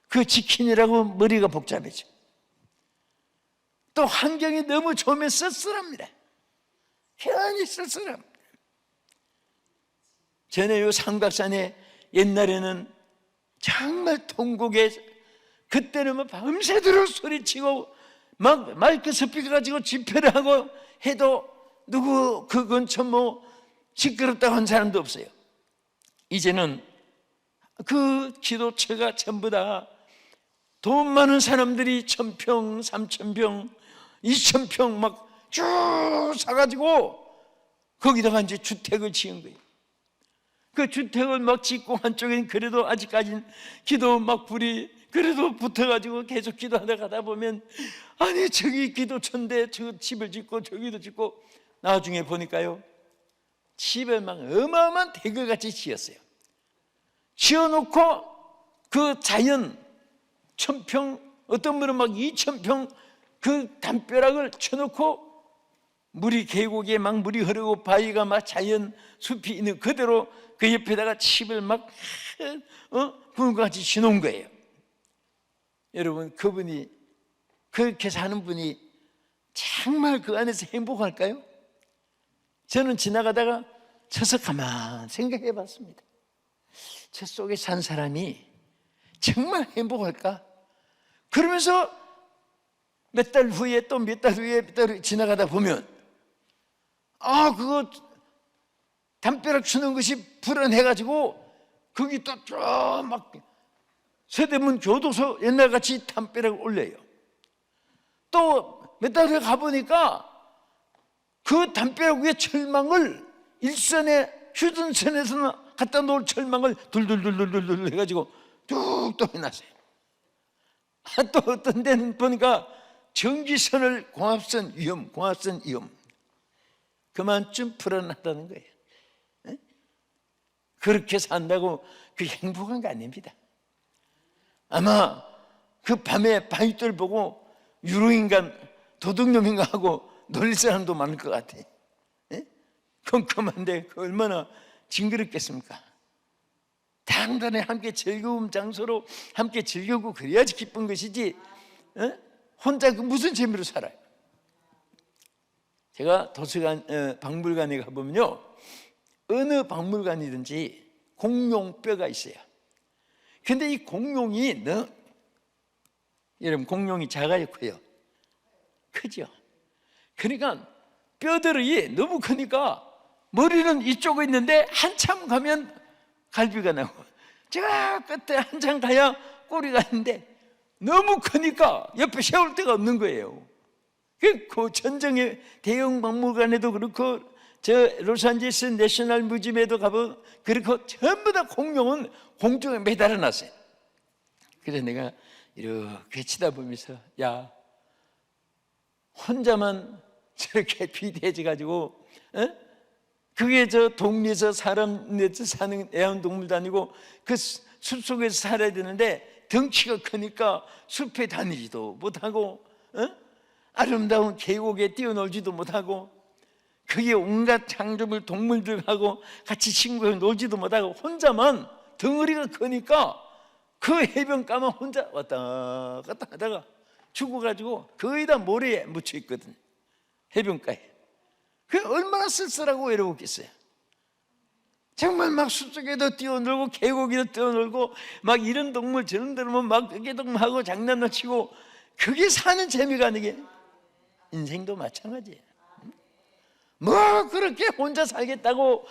그 지키느라고 머리가 복잡해져. 또 환경이 너무 좋으면 쓸쓸합니다. 괜히 쓸쓸합니다. 전에 요 상각산에 옛날에는 정말 통곡에, 그때는 막 밤새도록 소리치고 막 마이크 스피커 가지고 집회를 하고 해도 누구 그 근처 뭐 시끄럽다고 한 사람도 없어요. 이제는 그 기도처가 전부 다 돈 많은 사람들이 1,000평, 3,000평, 2,000평 막 쭉 사가지고 거기다가 이제 주택을 지은 거예요. 그 주택을 막 짓고 한쪽에는 그래도 아직까지는 기도 막 불이 그래도 붙어가지고 계속 기도하다 가다 보면, 아니 저기 기도천데 저 집을 짓고 저기도 짓고, 나중에 보니까요 집을 막 어마어마한 대궐같이 지었어요. 지어놓고 그 자연 1,000평, 어떤 분은 막 2,000평 그 담벼락을 쳐놓고 물이, 계곡에 막 물이 흐르고 바위가 막 자연 숲이 있는 그대로 그 옆에다가 집을 막 분같이 지놓은 거예요. 여러분, 그분이 그렇게 사는 분이 정말 그 안에서 행복할까요? 저는 지나가다가 서서 가만 생각해 봤습니다. 저 속에 산 사람이 정말 행복할까? 그러면서 몇 달 후에 또 몇 달 후에 지나가다 보면, 그거 담벼락 추는 것이 불안해가지고 거기 또 쫙 막 서대문 교도소 옛날같이 담벼락을 올려요. 또 몇 달 후에 가보니까 그 담벼락 위에 철망을 일선에 휴전선에서 갖다 놓을 철망을 둘둘둘둘둘 해가지고 뚝뚝 해놨어요. 또 어떤 데는 보니까 전기선을 공합선 위험, 그만큼 불안하다는 거예요. 에? 그렇게 산다고 그게 행복한 거 아닙니다. 아마 그 밤에 바위들 보고 유로인간, 도둑놈인가 하고 놀릴 사람도 많을 것 같아. 에? 컴컴한데 그 얼마나 징그럽겠습니까? 당단에 함께 즐거운 장소로 함께 즐기고 그래야지 기쁜 것이지, 혼자 그 무슨 재미로 살아요? 제가 도서관, 박물관에 가보면요, 어느 박물관이든지 공룡뼈가 있어요. 근데 이 공룡이 여러분, 공룡이 작아요, 커요? 크죠? 그러니까 뼈들이 너무 크니까 머리는 이쪽에 있는데 한참 가면 갈비가 나고, 저 끝에 한참 가야 꼬리가 있는데 너무 크니까 옆에 세울 데가 없는 거예요. 그 전정의 대형 박물관에도 그렇고 저 로스앤젤레스 내셔널 뮤지엄에도 가보면 그렇고 전부 다 공룡은 공중에 매달아 놨어요. 그래서 내가 이렇게 치다보면서, 야, 혼자만 저렇게 비대해져 가지고, 그게 저 동네에서 사람 내서 사는 애완동물도 아니고 그 숲속에서 살아야 되는데 덩치가 크니까 숲에 다니지도 못하고, 아름다운 계곡에 뛰어놀지도 못하고, 그게 온갖 창조물 동물들하고 같이 친구하고 놀지도 못하고 혼자만 덩어리가 크니까 그 해변가만 혼자 왔다 갔다 하다가 죽어가지고 거의 다 모래에 묻혀 있거든, 해변가에. 그게 얼마나 쓸쓸하고 외로웠겠어요. 정말 막 숲속에도 뛰어놀고 계곡에도 뛰어놀고 막 이런 동물 저런 데로만 막 깨동하고 장난도 치고, 그게 사는 재미가 아니게. 인생도 마찬가지예요. 뭐 그렇게 혼자 살겠다고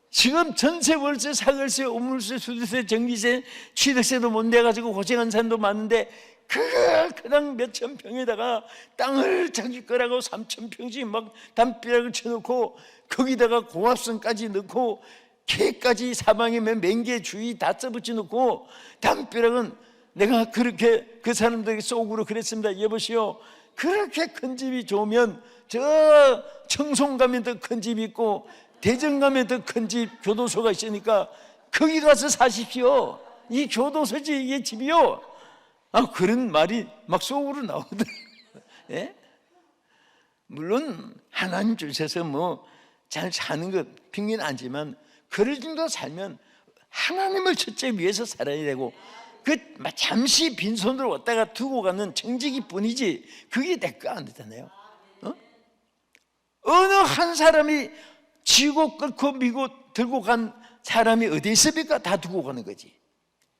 지금 전세, 월세, 사월세, 우물세, 수도세, 전기세, 취득세도 못 내가지고 고생한 사람도 많은데, 그거 그냥 몇천 평에다가 땅을 자기 거라고 3,000평씩 막 담벼락을 쳐놓고 거기다가 고압선까지 넣고 개까지 사방에 맹개 주위 다 써붙여 놓고, 담벼락은 내가 그렇게 그 사람들에게 속으로 그랬습니다. 여보시오, 그렇게 큰 집이 좋으면 저 청송 가면 더 큰 집이 있고 대전 가면 더 큰 집 교도소가 있으니까 거기 가서 사십시오. 이 교도소지 이게 집이요. 그런 말이 막 속으로 나오더라고요. 예? 물론 하나님 주셔서 뭐 잘 사는 것 핑계는 아니지만 그럴 정도 살면 하나님을 첫째 위해서 살아야 되고, 그 잠시 빈손으로 왔다가 두고 가는 정직이 뿐이지 그게 대가 안 되잖아요. 어느 한 사람이 지고 끌고 미고 들고 간 사람이 어디 있습니까? 다 두고 가는 거지.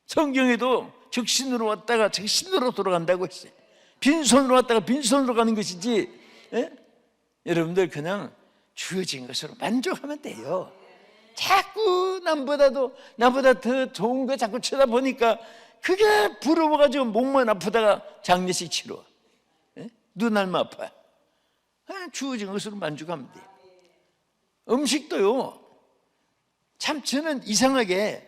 성경에도 적신으로 왔다가 적신으로 돌아간다고 했어요. 빈손으로 왔다가 빈손으로 가는 것이지. 여러분들 그냥 주어진 것으로 만족하면 돼요. 자꾸 나보다 더 좋은 거 자꾸 쳐다보니까 그게 부러워가지고 목만 아프다가 장례식 치러, 눈 알면 아파요. 주어진 것으로 만족하면 돼요. 음식도요, 참 저는 이상하게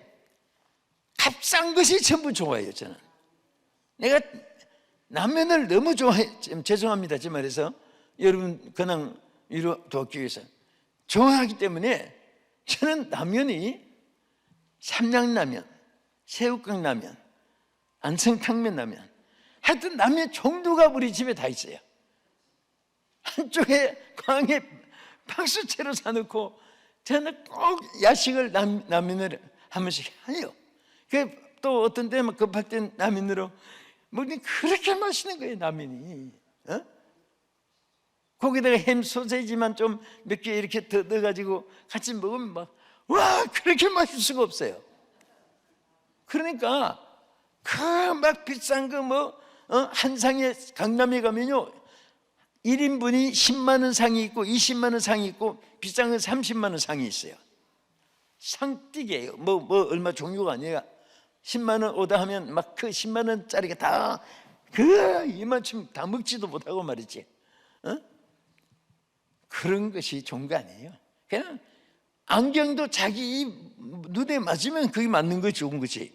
값싼 것이 전부 좋아해요. 저는 내가 라면을 너무 좋아해. 죄송합니다 제 말해서 여러분 그냥 이루어두기 위해서 좋아하기 때문에 저는 라면이 삼양라면, 새우깡라면, 안성탕면라면, 하여튼 라면 종류가 우리 집에 다 있어요. 한쪽에 광에 박수채로 사놓고 저는 꼭 야식을 라면을 한 번씩 해요. 또 어떤 때는 급할 땐 라면으로 먹으니 그렇게 맛있는 거예요. 라면이 거기다가 햄 소세지만 좀 몇 개 이렇게 더 넣어가지고 같이 먹으면 막 와 그렇게 맛있을 수가 없어요. 그러니까 그 막 비싼 거 뭐 한 상에 강남에 가면요 1인분이 10만 원 상이 있고 20만 원 상이 있고 비싼 건 30만 원 상이 있어요. 상띠개예요. 뭐 얼마 종류가 아니에요. 10만 원 오다 하면 막 그 10만 원짜리가 다 이만큼 다 먹지도 못하고 말이지. 그런 것이 좋은 거 아니에요. 그냥 안경도 자기 눈에 맞으면 그게 맞는 거 좋은 거지.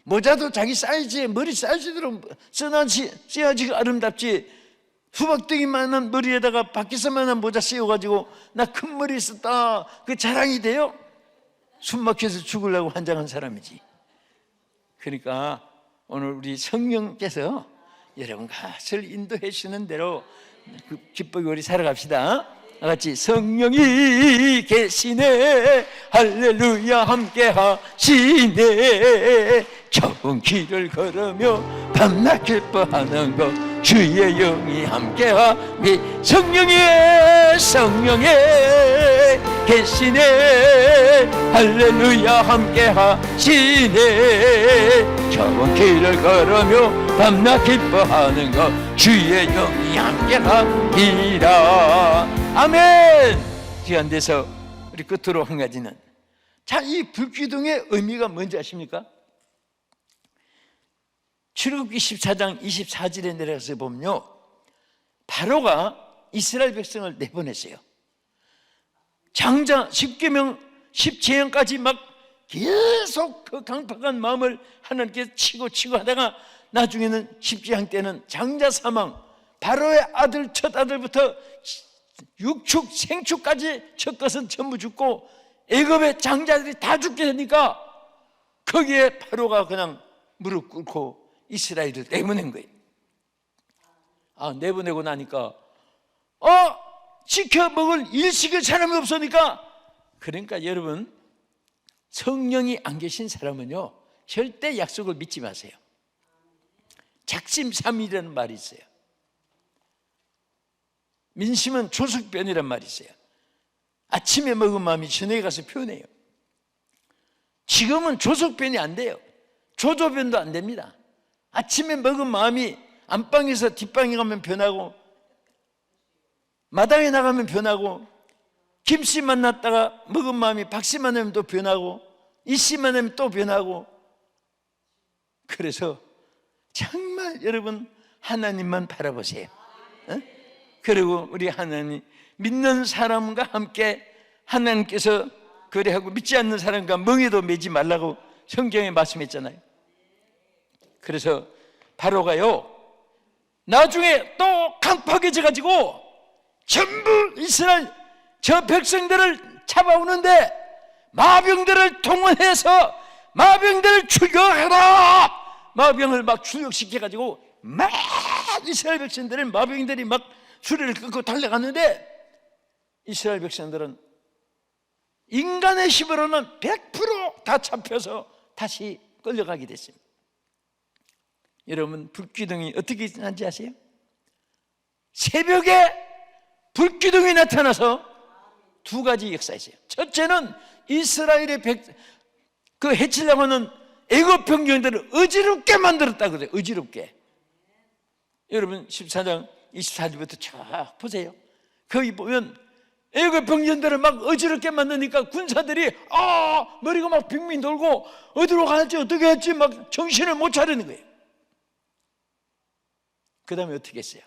모자도 자기 사이즈에 머리 사이즈대로 써야지 아름답지. 수박덩이만한 머리에다가 밖에서만한 모자 씌워가지고 나 큰 머리 썼다 그 자랑이 돼요? 숨 막혀서 죽으려고 환장한 사람이지. 그러니까 오늘 우리 성령께서 여러분 것을 인도해 주시는 대로 기쁘게 우리 살아갑시다. 같이 성령이 계시네 할렐루야 함께 하시네 좁은 길을 걸으며 밤낮 기뻐하는 것 주의 영이 함께하니 성령이 계시네 할렐루야 함께하시네 좁은 길을 걸으며 밤낮 기뻐하는 것 주의 영이 함께하니라. 아멘. 시간 돼서 우리 끝으로 한 가지는, 자, 이 불기둥의 의미가 뭔지 아십니까? 출애굽기 14장 24절에 내려가서 보면요, 바로가 이스라엘 백성을 내보냈어요. 장자 10계명 10제형까지 막 계속 그 강팍한 마음을 하나님께 치고 하다가 나중에는 십지향 때는 장자 사망, 바로의 아들 첫 아들부터 육축 생축까지 첫 것은 전부 죽고 애굽의 장자들이 다 죽게 되니까 거기에 바로가 그냥 무릎 꿇고 이스라엘을 내보낸 거예요. 내보내고 나니까 지켜 먹을 일식을 사람이 없으니까. 그러니까 여러분, 성령이 안 계신 사람은요 절대 약속을 믿지 마세요. 작심삼일이라는 말이 있어요. 민심은 조석변이란 말이 있어요. 아침에 먹은 마음이 저녁에 가서 표현해요. 지금은 조석변이 안 돼요. 조조변도 안 됩니다. 아침에 먹은 마음이 안방에서 뒷방에 가면 변하고, 마당에 나가면 변하고, 김씨 만났다가 먹은 마음이 박씨 만나면 또 변하고, 이씨 만나면 또 변하고. 그래서 정말 여러분 하나님만 바라보세요. 그리고 우리 하나님 믿는 사람과 함께 하나님께서 거래하고 믿지 않는 사람과 멍에도 매지 말라고 성경에 말씀했잖아요. 그래서 바로가요 나중에 또 강팍해져 가지고 전부 이스라엘 저 백성들을 잡아오는데 마병들을 동원해서 마병들을 출격하라, 마병을 막 출격시켜 가지고 막 이스라엘 백성들은 마병들이 막 수레를 끊고 달려갔는데 이스라엘 백성들은 인간의 힘으로는 100% 다 잡혀서 다시 끌려가게 됐습니다. 여러분, 불기둥이 어떻게 나타난지 아세요? 새벽에 불기둥이 나타나서 두 가지 역사가 있어요. 첫째는 이스라엘의 그 해치려고 하는 애굽 병정들을 어지럽게 만들었다 그래요. 어지럽게. 여러분 14장 24절부터 쫙 보세요. 거기 보면 애굽 병정들을 막 어지럽게 만드니까 군사들이 머리가 막 빙빙 돌고 어디로 갈지 어떻게 할지 막 정신을 못 차리는 거예요. 그 다음에 어떻게 했어요?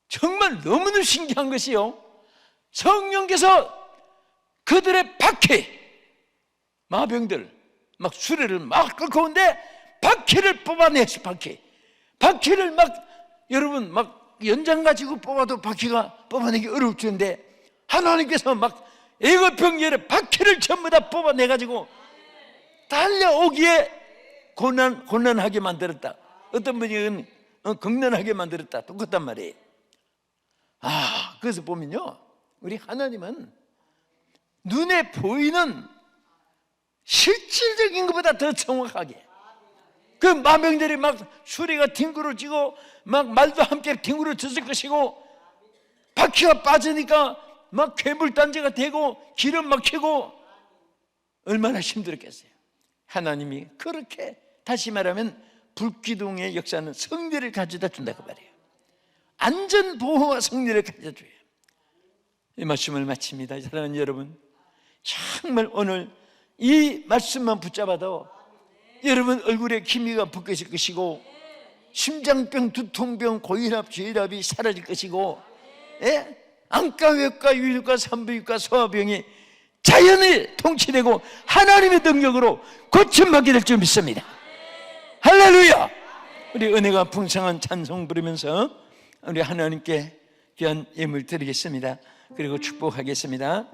정말 너무너무 신기한 것이요, 성령께서 그들의 바퀴, 마병들 막 수레를 막 끌고 오는데 바퀴를 뽑아냈어요. 바퀴를 막 여러분 막 연장 가지고 뽑아도 바퀴가 뽑아내기 어려울 텐데 하나님께서 막 애굽 병정의 바퀴를 전부 다 뽑아내 가지고 달려오기에 곤란하게 만들었다. 어떤 분이 격난하게 만들었다. 똑같단 말이에요. 그래서 보면요, 우리 하나님은 눈에 보이는 실질적인 것보다 더 정확하게, 그 마병들이 막 수레가 뒹굴어지고 막 말도 함께 뒹굴어졌을 것이고 바퀴가 빠지니까 막 괴물단지가 되고 기름 막히고 얼마나 힘들었겠어요. 하나님이 그렇게, 다시 말하면 불기둥의 역사는 승리를 가져다 준다고 말해요. 안전보호와 승리를 가져다 줘요. 이 말씀을 마칩니다. 사랑하는 여러분, 정말 오늘 이 말씀만 붙잡아도 여러분 얼굴에 기미가 벗겨질 것이고 심장병, 두통병, 고혈압, 저혈압이 사라질 것이고, 안과외과, 유일과, 산부인과, 소아병이 자연이 통치되고 하나님의 능력으로 고침받게 될 줄 믿습니다. 할렐루야! 우리 은혜가 풍성한 찬송 부르면서 우리 하나님께 귀한 예물 드리겠습니다. 그리고 축복하겠습니다.